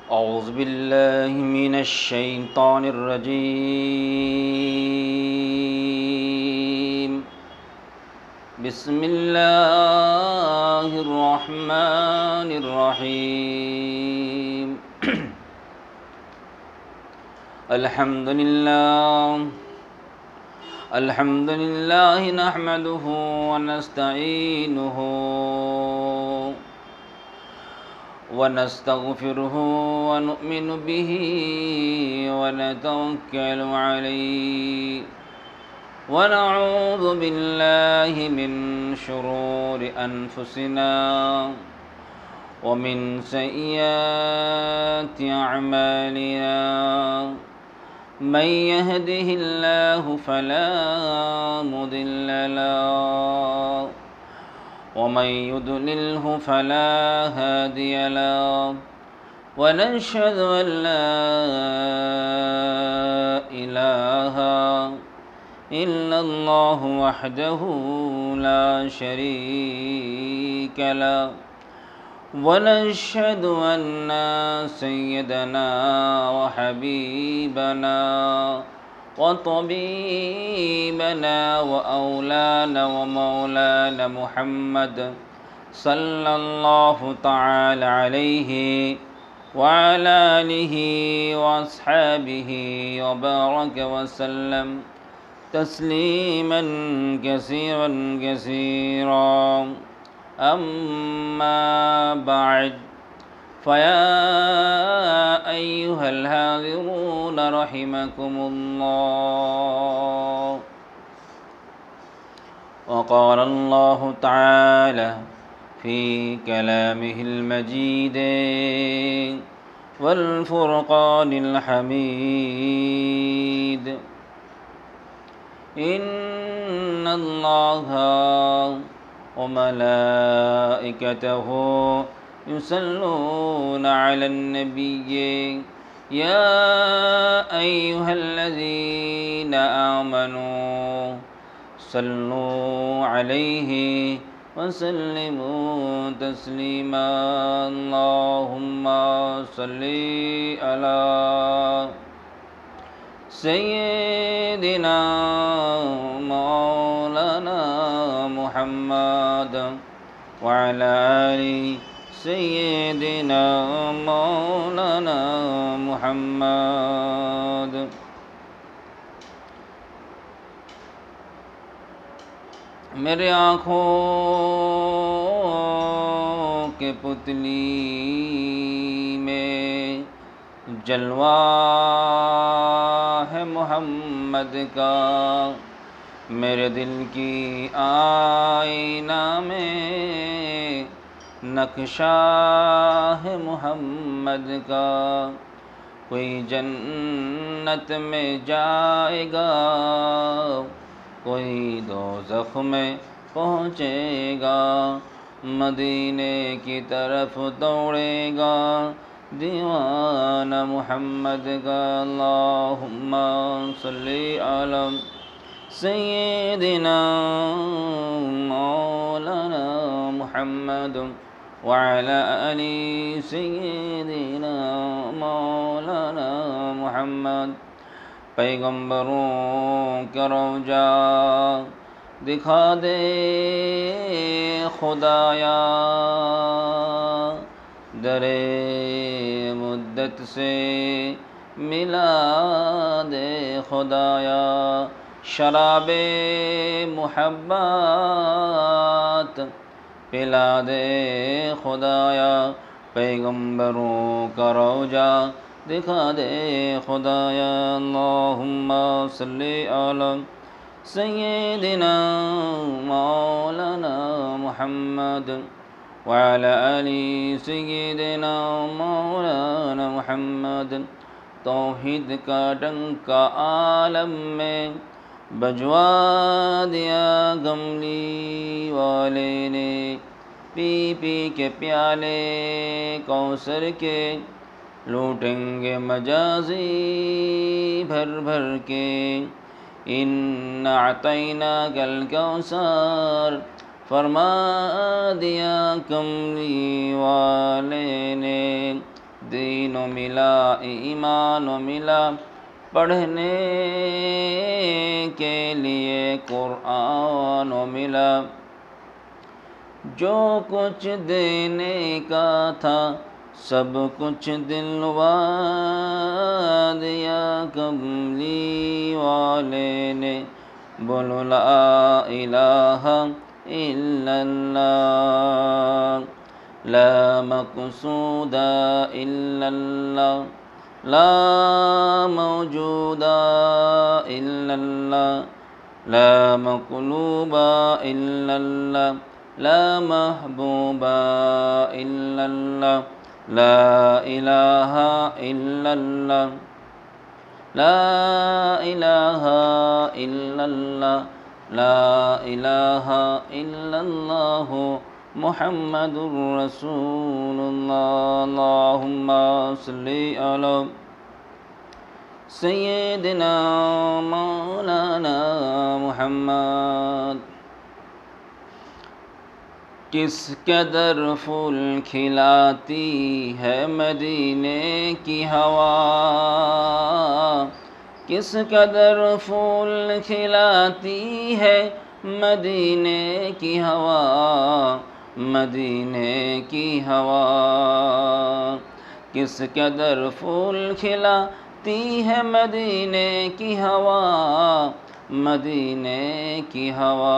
أعوذ بالله من الشيطان الرجيم بسم الله الرحمن الرحيم الحمد لله نحمده ونستعينه ونستغفره ونؤمن به ونتوكل عليه ونعوذ بالله من شرور أنفسنا ومن سيئات أعمالنا من يهده الله فلا مضل له ومن يضلله فلا هادي له ونشهد أن لا إله إلا الله وحده لا شريك له ونشهد أن سيدنا وحبيبنا وطبيبنا وأولانا ومولانا محمد صلى الله تعالى عليه وعلى آله وأصحابه وبارك وسلم تسليما كثيرا كثيرا أما بعد فيا أيها الحاضرون رحمكم الله وقال الله تعالى في كلامه المجيد والفرقان الحميد إن الله وملائكته يصلون على النبي يا أيها الذين آمنوا صلوا عليه وسلموا تسليما اللهم صل على سيدنا مولانا محمد وعلى آله سيدنا مولانا محمد मेरे आँखों के पुतली में जलवा है मोहम्मद का मेरे दिल की आईना में नक्शा है मोहम्मद का कोई जन्नत में जाएगा कोई दोज़ख में पहुँचेगा मदीने की तरफ दौड़ेगा दीवाना मोहम्मद का अल्लाहुम्मा सल्ली अला सय्यिदिना मौलाना मुहम्मद वअला आलि सय्यिदिना मौलाना मुहम्मद पैगम्बरों का रौजा दिखा दे खुदाया दरे मुद्दत से मिला दे खुदाया शराबे मुहब्बत पिला दे खुदाया पैगम्बरों का रौजा दिखा दे खुदाया अल्लाहुम्मा सल्ली अला सय्यिदिना मौलाना मुहम्मद वअला आलि सय्यिदिना मौलाना मुहम्मद तौहीद का डंका आलम में बजवा दिया गमली वाले ने पी पी के प्याले कौसर के लूटेंगे मजाजी भर भर के इन्ना अतैना कल कौसर फरमा दिया कमली वाले ने दीन मिला ईमान मिला, पढ़ने के लिए कुरान मिला। जो कुछ देने का था सब कुछ दिलवा दिया कमली वाले ने। बोलो ला इलाहा इल्लल्लाह, ला मक़सूदा इल्लल्लाह, ला मौजूदा इल्लल्लाह, ला मक़लूबा इल्लल्लाह, ला महबूबा इल्लल्लाह, ला इलाहा इल्लल्लाह, ला इलाहा इल्लल्लाह, ला इलाहा इल्लल्लाह मुहम्मदुर रसूलुल्लाह। अल्लाहुम्मा सल्लि अला सय्यिदिना मौलाना मुहम्मद। किस कदर फूल खिलाती है मदीने की हवा, किस कदर फूल खिलाती है मदीने की हवा, मदीने की हवा। किस कदर फूल खिलाती है मदीने की हवा, मदीने की हवा।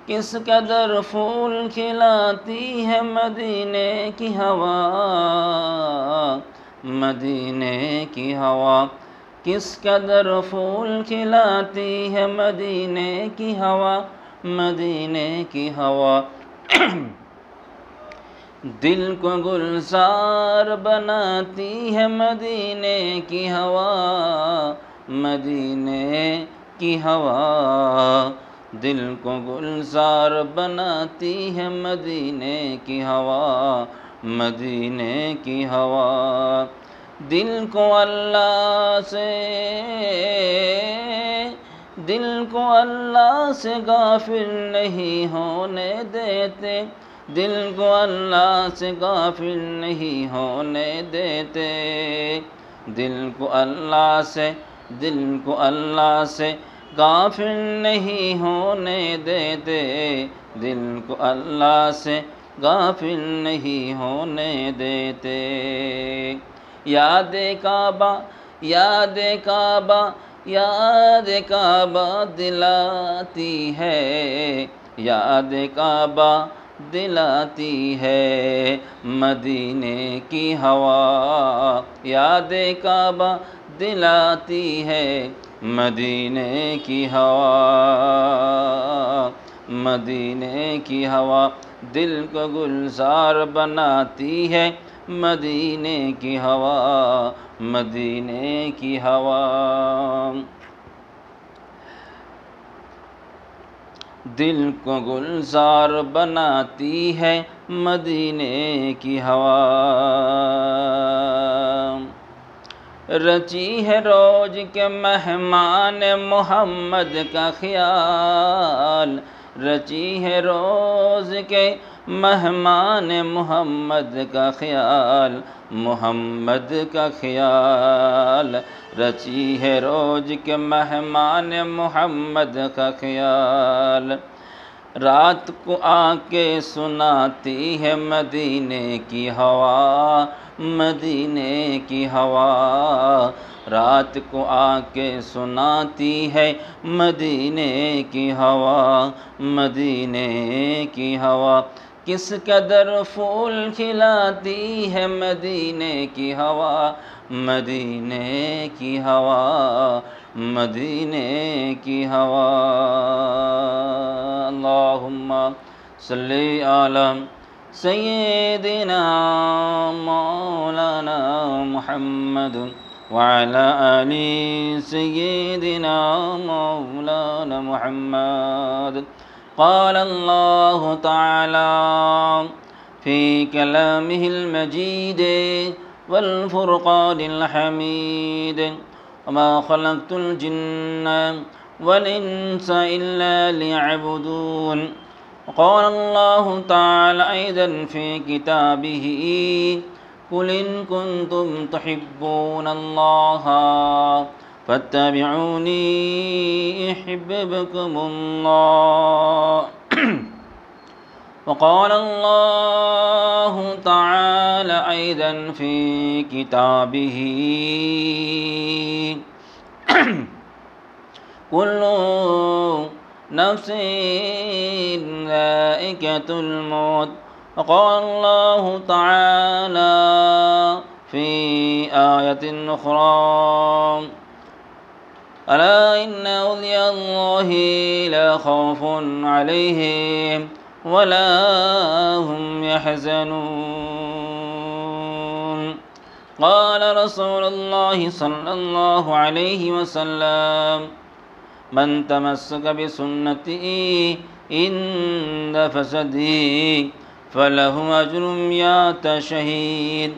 किस कदर फूल खिलाती है मदीने की हवा, मदीने की हवा। किस कदर फूल खिलाती है मदीने की हवा, मदीने की हवा। दिल को गुलजार बनाती है मदीने की हवा, मदीने की हवा। दिल को गुलजार बनाती है मदीने की हवा, मदीने की हवा। दिल को अल्लाह से, दिल को अल्लाह से गाफिल नहीं होने देते, दिल को अल्लाह से गाफिल नहीं होने देते। दिल को अल्लाह से, दिल को अल्लाह से गाफिल नहीं होने देते, दिल को अल्लाह से गाफिल नहीं होने देते। याद काबा, याद काबा, याद काबा दिलाती है, याद काबा दिलाती है मदीने की हवा। याद काबा दिलाती है मदीने की हवा, मदीने की हवा। दिल को गुलजार बनाती है मदीने की हवा, मदीने की हवा। दिल को गुलजार बनाती है मदीने की हवा। रची है रोज के मेहमान मोहम्मद का ख्याल, रची है रोज के मेहमान मोहम्मद का ख्याल, मोहम्मद का ख्याल। रची है रोज के मेहमान मोहम्मद का ख्याल। रात को आके सुनाती है मदीने की हवा, मदीने की हवा। रात को आके सुनाती है मदीने की हवा, मदीने की हवा। किस कदर फूल खिलाती है मदीने की हवा, मदीने की हवा, मदीने की हवा। अल्लाहुम्मा सल्ली अला सय्यिदिना मौलाना मुहम्मद व अला आलि सय्यिदिना मौलाना मुहम्मद। क़ाल अल्लाहु तआला फ़ी कलामिहिल मजीद वल फ़ुरक़ानिल हमीद, वमा ख़लक़तुल जिन्न वल इंस इल्ला लियअबुदून। क़ाल अल्लाहु तआला ऐज़न फ़ी किताबिही قل إن كنتم تحبون الله فاتبعوني يحببكم الله وقال الله تعالى أيضا في كتابه كل نفس ذائقة الموت وقال الله تعالى في آية أخرى ألا إن أولياء الله لا خوف عليهم ولا هم يحزنون قال رسول الله صلى الله عليه وسلم من تمسك بسنته عند فسده فله أجر 100 شهيد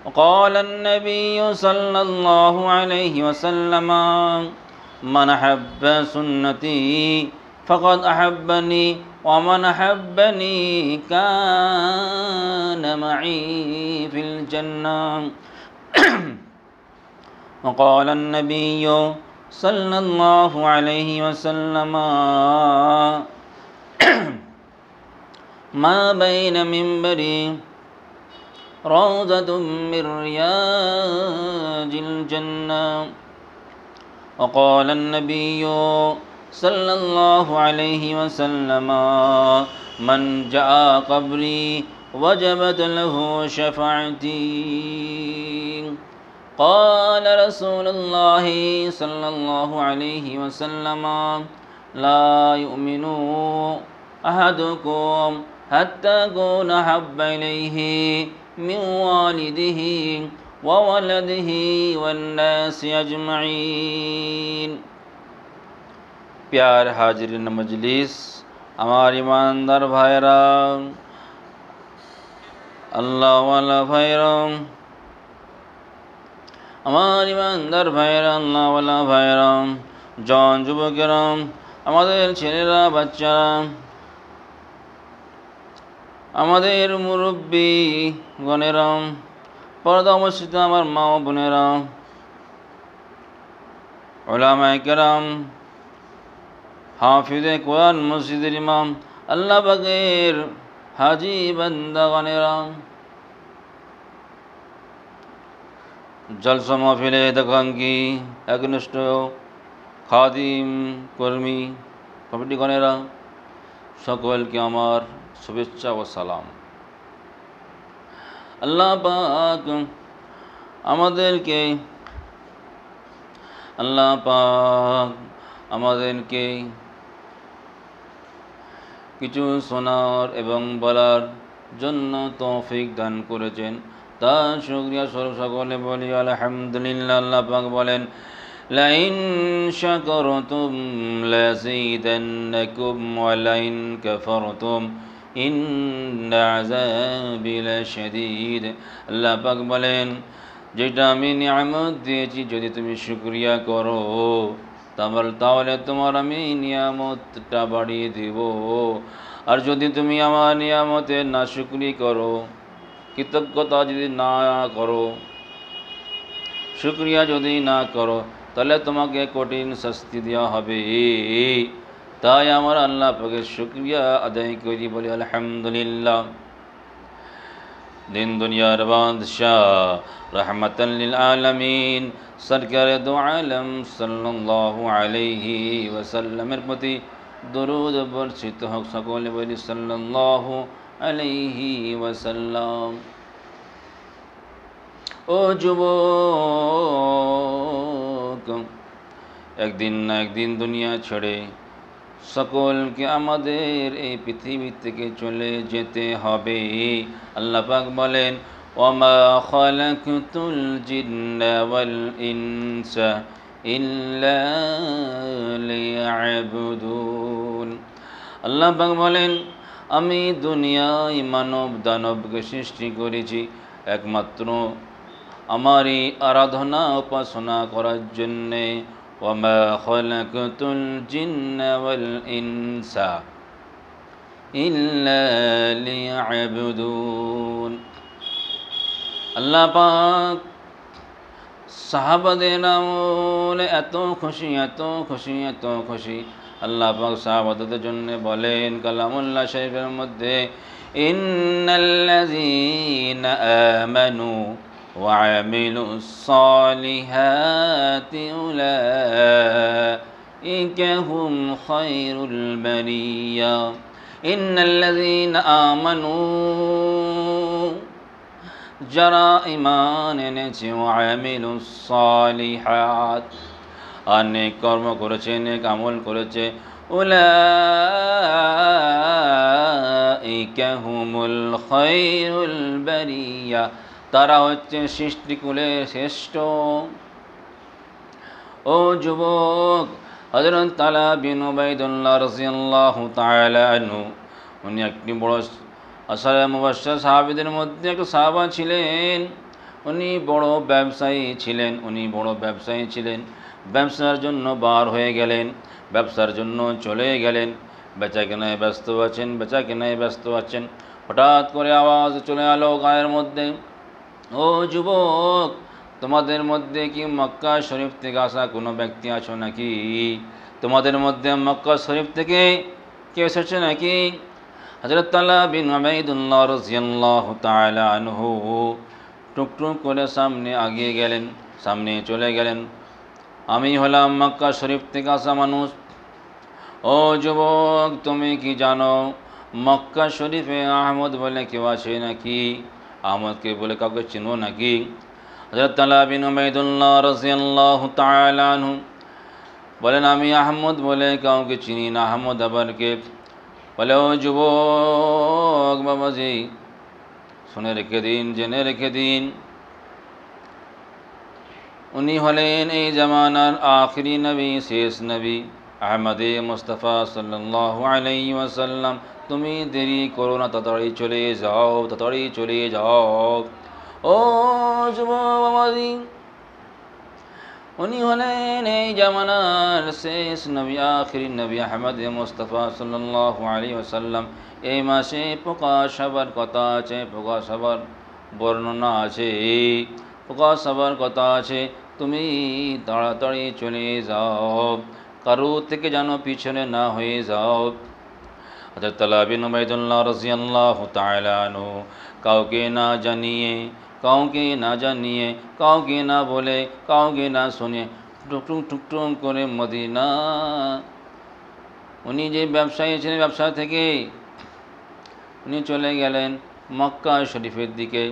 وقال النبي صلى الله عليه وسلم من أحب سنتي فقد أحبني ومن أحبني كان معي في الجنة وقال النبي صلى الله عليه وسلم ما بين منبري روضة من رياض الجنة وقال النبي صلى الله عليه وسلم من جاء قبري وجبت له شفاعتي قال رسول الله صلى الله عليه وسلم لا يؤمن أحدكم حتى أكون أحب إليه من والده وولده والناس أجمعين प्यार हाजिरिन मजलिस আমার ईमानदार भाईरा আল্লাহ ওয়ালা ভাইরা আমার ईमानदार ভাইরা আল্লাহ ওয়ালা ভাইরা জন যুবকেরা আমাদের ছেলেরা বাচ্চারা আমাদের মুরব্বী গণেরা পর্দা অবস্থিত আমার মা ও বোনেরা উলামায়ে কেরাম হাফিজে কোরআন মসজিদের ইমাম আল্লাহ পাকের হাজী বান্দাগণেরা জলসা মাহফিলে দেখাঙ্কি একনিষ্ঠ খাদিম কর্মী কমিটিগণেরা সকলকে আমার শুভেচ্ছা ও সালাম। আল্লাহ পাক আমাদেরকে কিছু শোনার এবং বলার জন্য তৌফিক দান করেছেন, তার শুকরিয়া স্বরূপ সকলে বলি আলহামদুলিল্লাহ। আল্লাহ পাক বলেন লাইন শাকারতুম লাযীদান্নাকুম ওয়া লাইন কাফারতুম ইন্না আযাবি লাশাদীদ। আল্লাহ পাক বলেন যেটা আমি নিয়ামত দিয়েছি যদি তুমি শুকরিয়া করো তাহলে তোমার আমি নিয়ামতটা বাড়িয়ে দেব, আর যদি তুমি আমার নিয়ামতের নাশুকরি করো, কৃতজ্ঞতা যদি না করো, শুকরিয়া যদি না করো, তাহলে তোমাকে কঠিন শাস্তি দেওয়া হবে। তাই আমার আল্লাহ পাকের শুকরিয়া আদায় করি, বলি আলহামদুলিল্লাহ। দিন দুনিয়ার বাদশাহ রহমাতাল লিল আলামিন সরকারে দু আলম সাল্লাল্লাহু আলাইহি ওয়াসাল্লামের প্রতি দরুদ বর্ষিত হোক, সকলে বলি সাল্লাল্লাহু আলাইহি ওয়াসাল্লাম। ও যুবক, একদিন না একদিন দুনিয়া ছেড়ে সকলকে আমাদের এই পৃথিবী থেকে চলে যেতে হবে। আল্লাহ পাক বলেন ওয়ামা খালাকতুল জিন্না ওয়াল ইনসা ইল্লা লিয়াবুদুন। আল্লাহ পাক বলেন আমি দুনিয়ায় মানব দানবকে সৃষ্টি করেছি একমাত্র আমারই আরাধনা উপাসনা করার জন্যে। ওয়ামা খালাকতুল জিন্না ওয়াল ইনসা ইল্লা লিয়াবুদুন। আল্লাহ পাক সাহাবাদের আমলে এত খুশি, এত খুশি, এত খুশি। আল্লাহ পাক সাহাবাদের জন্য বলেন কালামুল্লাহ শরীফের মধ্যে, ইন্নাল্লাযীনা আমানু ওয়া আমিলুস সালিহাতি উলাইকা হুম খায়রুল বারিয়া। ইন্নাল্লাযীনা আমানু, যারা ঈমান এনেছে, ওয়া আমিলুস সালিহাত, আর নেক কর্ম করেছে, নেক আমল করেছে, উলাইকা হুমুল খায়রুল বারিয়া, তারা হচ্ছে সৃষ্টিকুলের শ্রেষ্ঠ। ও যুবক, হযরত তালহা বিন উবাইদুল্লাহ রাদিয়াল্লাহু তাআলা আনহু, উনি একটি বড় আশারে মুবাশশির সাহাবীদের মধ্যে একটা সাহাবা ছিলেন। উনি বড় ব্যবসায়ী ছিলেন। ব্যবসার জন্য বার হয়ে গেলেন, ব্যবসার জন্য চলে গেলেন, বেচাকেনায় ব্যস্ত আছেন। হঠাৎ করে আওয়াজ চলে এলো গায়ের মধ্যে, ও যুবক, তোমাদের মধ্যে কি মক্কা শরীফ থেকে আসা কোনো ব্যক্তি আছো নাকি? তোমাদের মধ্যে মক্কা শরীফ থেকে কেউ এসেছে নাকি? হযরত তালহা বিন উবাইদুল্লাহ রাদিয়াল্লাহু তাআলা আনহু টুকটুক করে সামনে চলে গেলেন। আমি হলাম মক্কা শরীফ থেকে আসা মানুষ। ও যুবক, তুমি কি জানো মক্কা শরীফে আহমদ বলে কেউ আছে নাকি? আহমদকে বলে কাউকে চিনো নাকি? হযরত তালহা বিন উবাইদুল্লাহ রাদিয়াল্লাহু তাআলা আনহু বলেন, আমি আহমদ বলে কাউকে চিনি না। আহমদ আবার কে? বলে, ও যুবক বাবাজি, শুনে রেখে দিন, জেনে রেখে দিন, উনি হলেন এই জামানার আখিরি নবী, শেষ নবী, আহমদে মুস্তাফা সাল্লাল্লাহু আলাইহি ওয়াসাল্লাম। তুমি দেরি করো না, তাড়াতাড়ি চলে যাও। ও যুবক বাবাজি, উনি হলেন এই জামানার শেষ নবী, আখিরি নবী, আহমদে মুস্তাফা সাল্লাল্লাহু আলাইহি ওয়াসাল্লাম। এই মাসে প্রকাশ হবার কথা আছে, প্রকাশ হবার বর্ণনা আছে, প্রকাশ হবার কথা আছে। তুমি তাড়াতাড়ি চলে যাও, কারো থেকে যেন পিছনে না হয়ে যাও। হযরত তালহা বিন উবাইদুল্লাহ রাদিয়াল্লাহু তাআলা আনহু কাউকে না জানিয়ে, কাউকে না বলে, কাউকে না শুনে টুকটুক করে মদিনা, উনি যে ব্যবসায়ী ছিলেন, ব্যবসা থেকে উনি চলে গেলেন মক্কা শরীফের দিকে।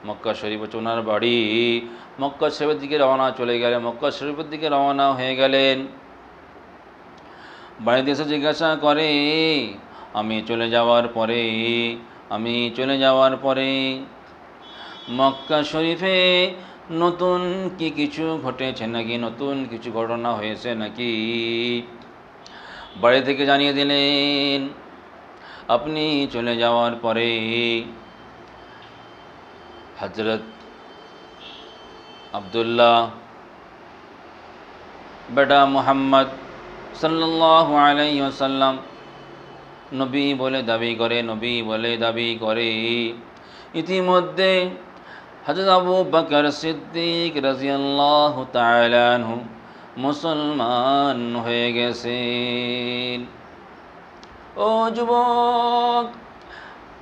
মক্কা শরীফ হচ্ছে ওনার বাড়ি। মক্কা শরীফের দিকে রওনা হয়ে গেলেন। বাড়িতে এসে জিজ্ঞাসা করে, আমি চলে যাওয়ার পরে মক্কা শরীফে নতুন কি কিছু ঘটেছে নাকি, নতুন কিছু ঘটনা হয়েছে নাকি? বাড়ি থেকে জানিয়ে দিলেন, আপনি চলে যাওয়ার পরে হযরত আব্দুল্লাহ বেটা মুহাম্মদ সাল্লাল্লাহু আলাইহি ওয়াসাল্লাম নবী বলে দাবি করে। ইতিমধ্যে হযরত আবু বকর সিদ্দিক রাদিয়াল্লাহু তাআলা আনহু মুসলমান হয়ে গেছেন। ও যুবক,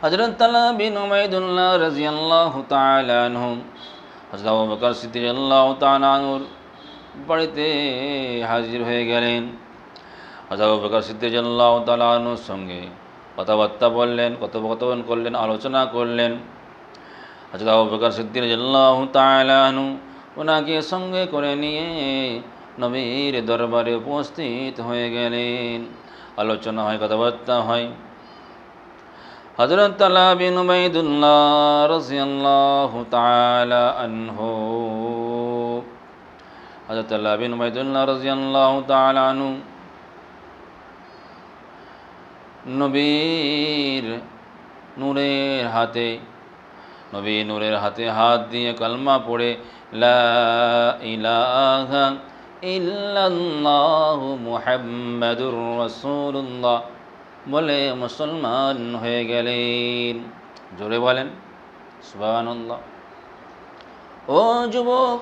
হযরত তালহা বিন উবাইদুল্লাহ রাদিয়াল্লাহু তাআলা আনহু হযরত আবু বকর সিদ্দিক রাদিয়াল্লাহু তাআলা আনহুর বাড়িতে হাজির হয়ে গেলেন। হযরত আবু বকর সিদ্দিক রাদিয়াল্লাহু তাআলা আনহুর সঙ্গে কথাবার্তা বললেন, কথোপকথন করলেন, আলোচনা করলেন। হযরত আবু বকর সিদ্দিক রাদিয়াল্লাহু তাআলা আনহু ওনাকে সঙ্গে করে নিয়ে নবীর দরবারে উপস্থিত হয়ে গেলেন। আলোচনা হয়, কথাবার্তা হয়। হযরত তালহা বিন উবাইদুল্লাহ রাদিয়াল্লাহু তাআলা আনহু, হযরত তালহা বিন উবাইদুল্লাহ রাদিয়াল্লাহু তাআলা আনহু নবীর নূরের হাতে হাত দিয়ে কালমা পড়ে লা ইলাহা ইল্লাল্লাহু মুহাম্মাদুর রাসূলুল্লাহ বলে মুসলমান হয়ে গেলেন। জোরে বলেন সুবহানাল্লাহ। ও যুবক,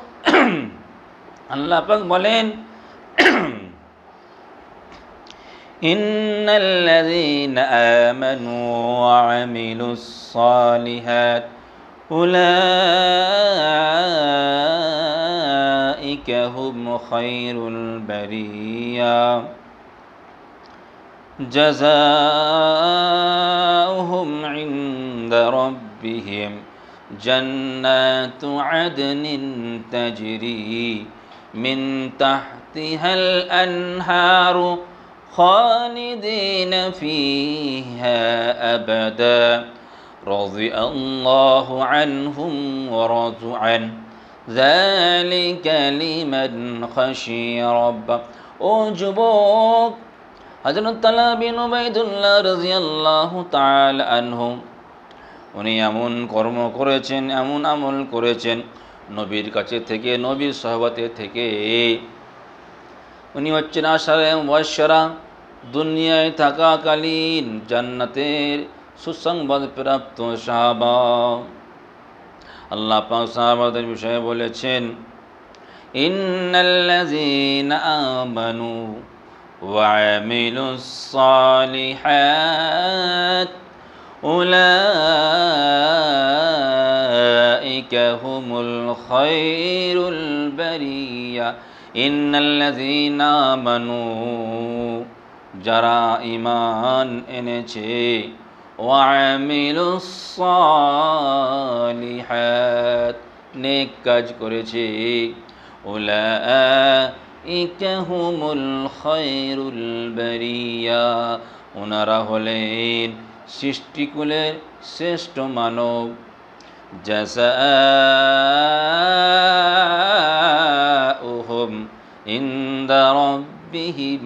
আল্লাহ পাক বলেন, ইন্নাল্লাযীনা আমানু ওয়া আমিলুস সালিহাত উলাইকা হুম খায়রুল বারিয়া জাযাউহুম ইনদা রাব্বিহিম জান্নাতু আদনিন তাজরি মিন তাহতিহাল আনহারু খালিদিনা ফিহা আবাদা রাদিয়াল্লাহু আনহুম ওয়া রাদু আন যালিকা লিমান খাশিয়া রাব্বাহ। ও যুবক, হযরত তালহা বিন উবাইদুল্লাহ রাদিয়াল্লাহু তাআলা আনহু উনি এমন কর্ম করেছেন, এমন আমল করেছেন, নবীর কাছে থেকে, নবীর সহবতে থেকে উনি হচ্ছেন আশারে মুবাশশারা, দুনিয়ায় থাকাকালীন জান্নাতের সুসংবাদ প্রাপ্ত সাহাবা। আল্লাহ পাক সাহাবাদের বিষয়ে বলেছেন, ইন্নাল্লাযীনা আমানু ওয়া আমিলুস সালিহাত উলাইকা হুমুল খায়রুল বারিয়া। ইন্নাল্লাযীনা আমানু, যারা ঈমান এনেছে, ওয়া আমিলুস সালিহাত, নেক কাজ করেছে, উলাইকা হুমুল খায়রুল বারিয়া, ওনারা হলেন সৃষ্টিকুলের শ্রেষ্ঠ মানব। জাযাউহুম ইনদা রাব্বিহিম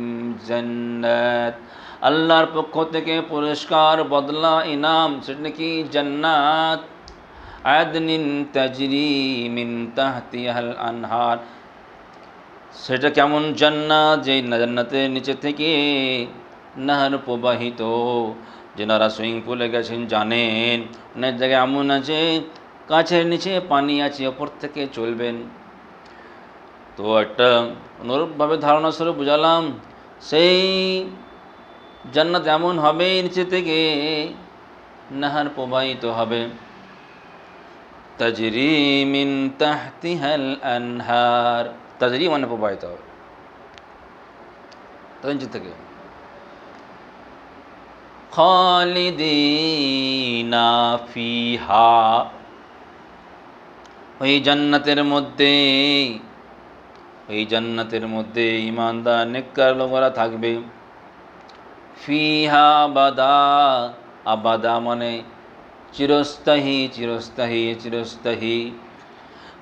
জান্নাত, আল্লাহর পক্ষ থেকে পুরস্কার, বদলা, ইনাম, সেটা নাকি জান্নাত। আদনিন তাজরি মিন তাহতিহাল আনহার, সেটা কেমন জান্নাত, যে জান্নাতের নিচে থেকে নাহার প্রবাহিত। যেনারা সুইমিং পুলে গেছেন জানেন, অনেক জায়গায় এমন আছে গাছের নিচে পানি আছে, ওপর থেকে চলবেন। তো একটা অনুরূপভাবে ধারণা স্বরূপ বুঝালাম, সেই জান্নাত এমন হবে, নিচে থেকে নাহার প্রবাহিত হবে। তাজরি মিন তাহতিহাল আনহার, তাজরি মানে প্রবাহিত হবে, তার নিচে থেকে। খালিদিনা ফিহা, ওই জান্নাতের মধ্যে, ওই জান্নাতের মধ্যে ঈমানদার নেককার লোকেরা থাকবে। ফিহা আবাদা, আবাদা মানে চিরস্থায়ী, চিরস্থায়ী, চিরস্থায়ী।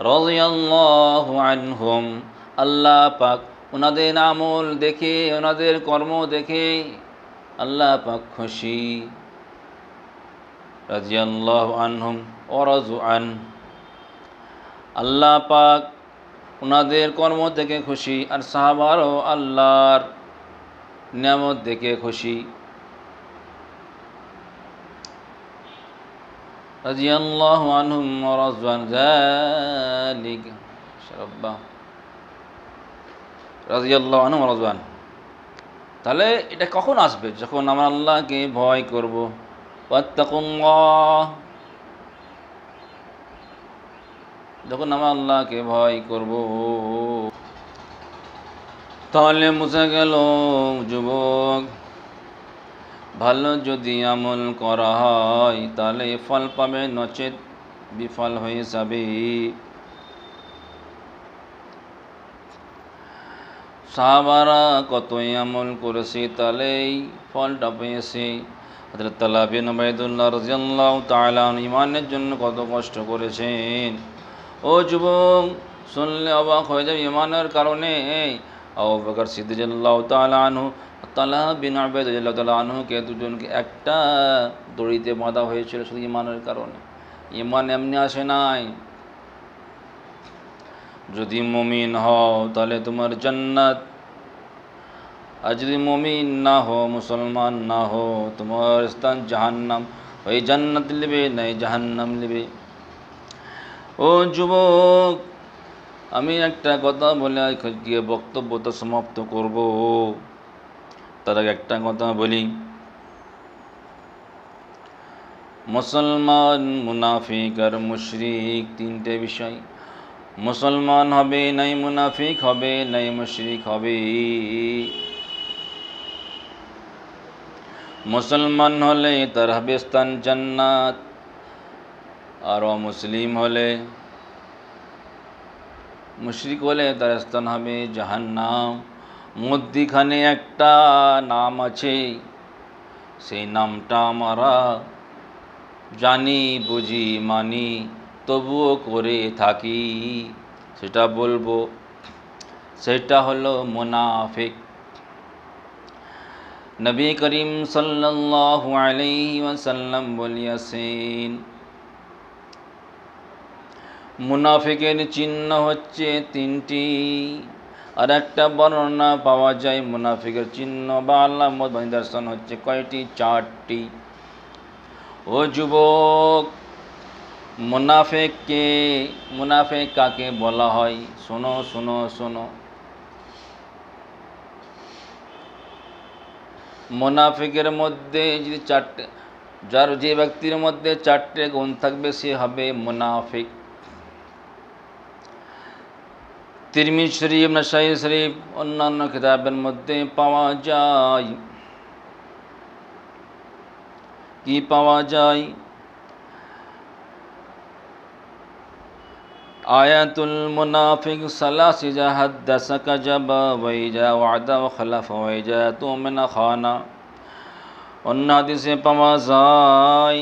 রাদিয়াল্লাহু আনহুম, আল্লাহ পাক ওনাদের আমল দেখে, ওনাদের কর্ম দেখে আল্লাহ পাক খুশি। রাদিয়াল্লাহু আনহুম ওয়া রাদু আন, আল্লাহ পাক ওনাদের কর্ম থেকে খুশি, আর সাহাবারও আল্লাহর নিয়ামত দেখে খুশি। রাদিয়াল্লাহু আনহুম ওয়া রাদু আন যালিকা রাব্বা, রাদিয়াল্লাহু আনহুম ওয়া রাদু আন। তাহলে এটা কখন আসবে? যখন আমরা আল্লাহকে ভয় করব। ওয়াত্তাকুল্লাহ, যখন আমরা আল্লাহকে ভয় করব। তাহলে মুছে গেল যুবক, ভালো যদি আমল করা হয় তাহলে ফল পাবে, নচেত বিফল হয়ে যাবে। সাহাবারা কতই আমল করেছে, তাহলে এই ফলটা পেয়েছে। হযরত তালহা বিন উবাইদুল্লাহ রাদিয়াল্লাহু তাআলা ঈমানের জন্য কত কষ্ট করেছেন। ও যুবক, শুনলে অবাক হয়ে যাবে। ঈমানের কারণে আবু বকর সিদ্দিক রাদিয়াল্লাহু তাআলা আনহু, তালহা বিন উবাইদুল্লাহ রাদিয়াল্লাহু তাআলা আনহুকে, দুজনকে একটা দড়িতে বাঁধা হয়েছিল শুধু ঈমানের কারণে। ঈমান এমনি আসে নাই। যদি মুমিন হও তাহলে তোমার জান্নাত, আর যদি মুমিন না হো, মুসলমান না হো, তোমার স্থান জাহান্নাম। ওই জান্নাত নেবে নাই জাহান্নাম নেবে। ও যুবক, আমি একটা কথা বলে গিয়ে বক্তব্যটা সমাপ্ত করব। তার আগে একটা কথা বলি, মুসলমান, মুনাফিক আর মুশরিক তিনটে বিষয়। মুসলমান হবে নাই মুনাফিক হবে নাই মুশরিক হবে। মুসলমান হলে তার হবে স্থান জান্নাত, আর অমুসলিম হলে, মুশরিক হলে তার স্থান হবে জাহান্নাম। মধ্যিখানে একটা নাম আছে, সেই নামটা আমরা জানি, বুঝি, মানি, তবুও করে থাকি। সেটা বলবো, সেটা হলো মুনাফিক। নবী করিম সাল্লাল্লাহু আলাইহি ওয়াসাল্লাম বলিয়াছেন, মুনাফিকের চিহ্ন হচ্ছে তিনটি। আর একটা বর্ণনা পাওয়া যায় মুনাফিকের চিহ্ন বা আলামত বা নিদর্শন হচ্ছে কয়টি? চারটি। ও যুবক, মুনাফিক কাকে বলা হয়? শোনো শোনো শোনো। মুনাফিকের মধ্যে যদি যে ব্যক্তির মধ্যে চারটে গুণ থাকবে সে হবে মুনাফিক। তিরমিজি শরীফ, নাসাই শরীফ, অন্যান্য কিতাবের মধ্যে পাওয়া যায়। কি পাওয়া যায়? আয়াতুল মুনাফিক সালাস, ইজা হাদ্দাসা কাযাবা ওয়া ইজা ওয়া'দা ওয়া খালাফা ওয়া ইজা তু'মিনা খানা। অন্য হাদিসে পাওয়া যায়,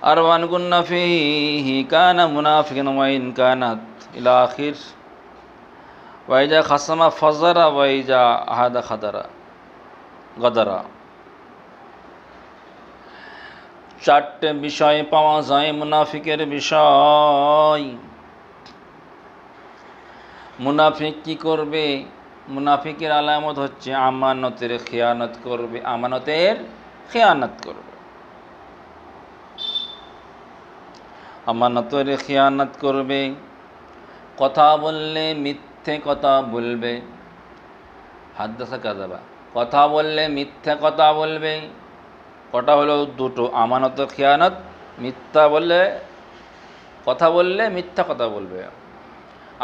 আরবান কুন্না ফীহি কানা মুনাফিকান ওয়া ইন কানাত ইলা আখির, ওয়া ইজা খাসামা ফাজারা ওয়া ইজা আহাদা গাদারা। চারটে বিষয় পাওয়া যায় মুনাফিকের বিষয়। মুনাফিক কি করবে? মুনাফিকের আলামত হচ্ছে আমানতের খেয়ানত করবে। আমানতের খেয়ানত করবে, আমানতের খেয়ানত করবে। কথা বললে মিথ্যে কথা বলবে। হাদ্দাসা কাযাবা, কথা বললে মিথ্যে কথা বলবে। কটা হলো? দুটো, আমানতের খেয়ানত, কথা বললে মিথ্যা কথা বলবে।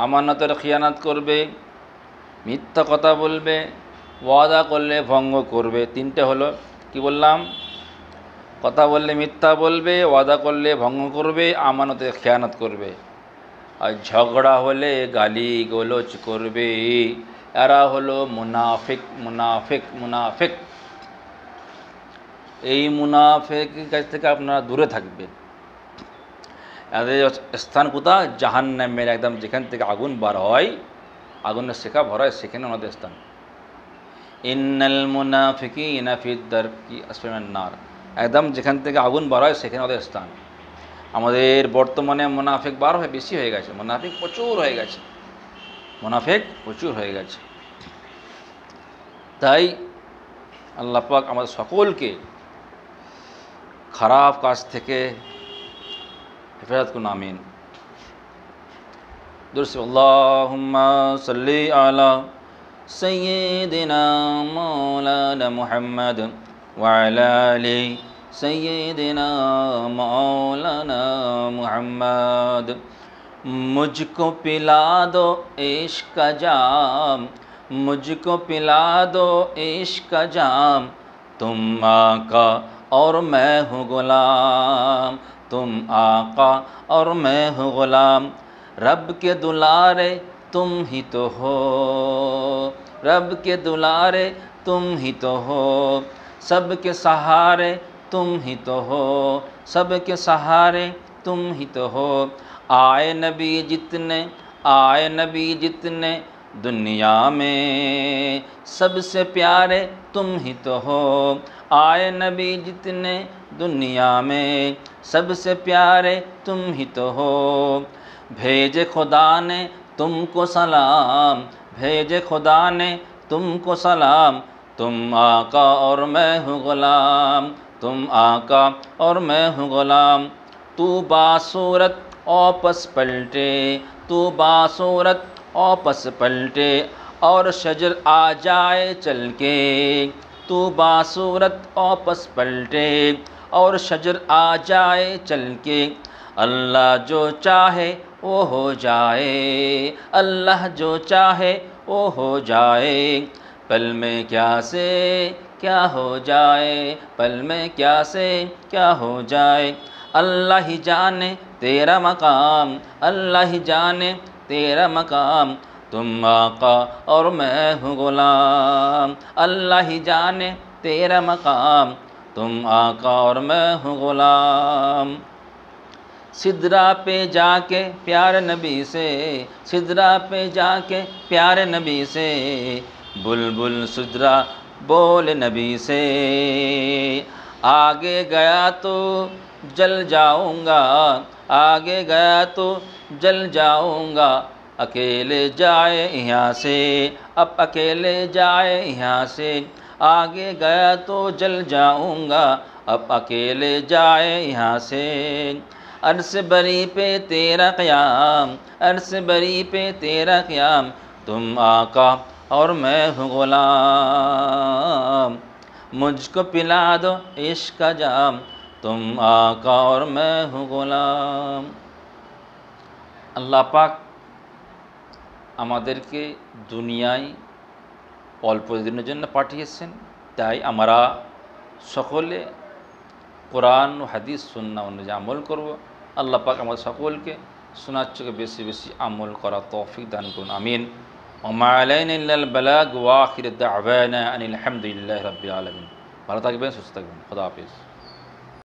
আমানতের খেয়ানত করবে, মিথ্যা কথা বলবে, ওয়াদা করলে ভঙ্গ করবে। তিনটে হলো, কি বললাম? কথা বললে মিথ্যা বলবে, ওয়াদা করলে ভঙ্গ করবে, আমানতের খেয়ানত করবে। আর ঝগড়া হলে গালি গোলচ করবে। এরা হলো মুনাফিক। মুনাফিক মুনাফিক এই মুনাফিকের কাছ থেকে আপনারা দূরে থাকবেন। এদের স্থান কোথায়? জাহান্নামের একদম, যেখান থেকে আগুন বার হয়, আগুনের শেখা ভরা হয়, সেখানে ওনাদের স্থান। ইন্নাল মুনাফিকিনা ফিদ দারকি আসফালি মিনান নার, একদম যেখান থেকে আগুন বার হয় সেখানে ওদের স্থান। আমাদের বর্তমানে মুনাফিক বার হয়ে বেশি হয়ে গেছে, মুনাফিক প্রচুর হয়ে গেছে, মুনাফিক প্রচুর হয়ে গেছে। তাই আল্লাহ পাক আমাদের সকলকে খারাপ কাজ থেকে হেফাজত করুন, আমিন। দুরূদ আল্লাহুম্মা সাল্লি আলা সাইয়্যিদিনা মাওলানা মুহাম্মদ ওয়া আলা আলি সাইয়্যিদিনা মাওলানা মুহাম্মদ। मुझको पिला दो इश्क का जाम, मुझको पिला दो इश्क का जाम, तुम आका और मैं हूँ गुलाम, तुम आका और मैं हूँ गुलाम। रब के दुलारे तुम ही तो हो, रब के दुलारे तुम ही तो हो, सबके सहारे तुम ही तो हो, सबके सहारे तुम ही तो हो। आए नबी जितने दुनिया में, सबसे प्यारे तुम ही तो हो। आए नबी जितने दुनिया में, सबसे प्यारे तुम ही तो हो। भेजे खुदा ने तुमको सलाम, भेजे खुदा ने तुमको सलाम, तुम आका और मैं हूँ गुलाम, तुम आका और मैं हूँ गुलाम। तू बासूरत वापस पलटे, तू बासूरत वापस पलटे और शजर आ जाए चल के, तू बासूरत वापस पलटे और शजर आ जाए चल के। अल्लाह जो चाहे वो हो जाए, अल्लाह जो चाहे वो हो जाए, पल में क्या से क्या हो जाए, पल में क्या से क्या हो जाए। अल्लाह ही जाने तेरा मकाम, अल्लाह ही जाने तेरा मकाम, तुम आका और मैं हूँ गुलाम। अल्लाह ही जाने तेरा मकाम, तुम आका और मैं हूँ गुलाम। सिदरा पे जाके प्यारे नबी से, सिदरा पे जाके प्यारे नबी से, बुलबुल सिदरा बोल नबी से। आगे गया तो जल जाऊंगा, आगे गया तो जल जाऊंगा, अकेले जाए यहाँ से, अब अकेले जाए यहाँ से। आगे गया तो जल जाऊंगा, अब अकेले जाए यहाँ से। अर्श बरी पे तेरा क़याम, अर्श बरी पे तेरा क़याम, तुम आका और मैं हूँ ग़ुलाम। मुझको पिला दो इश्क का जाम, तुम आका और मैं हूँ ग़ुलाम। আল্লাহ পাক আমাদেরকে দুনিয়ায় অল্প দিনের জন্য পাঠিয়েছেন, তাই আমরা সকলে কোরআন ও হাদিস সুন্নাহ অনুযায়ী আমল করব। আল্লাহ পাক আমাদের সকলকে শোনার থেকে বেশি বেশি আমল করা তৌফিক দান করুন, আমিন। ওমা আলাইনা ইল্লাল বালাগ ওয়া আখিরু দাওয়ানা আনিল হামদুলিল্লাহি রাব্বিল আলামিন। ভালো থাকবেন, সুস্থ থাকবেন, খোদা হাফেজ।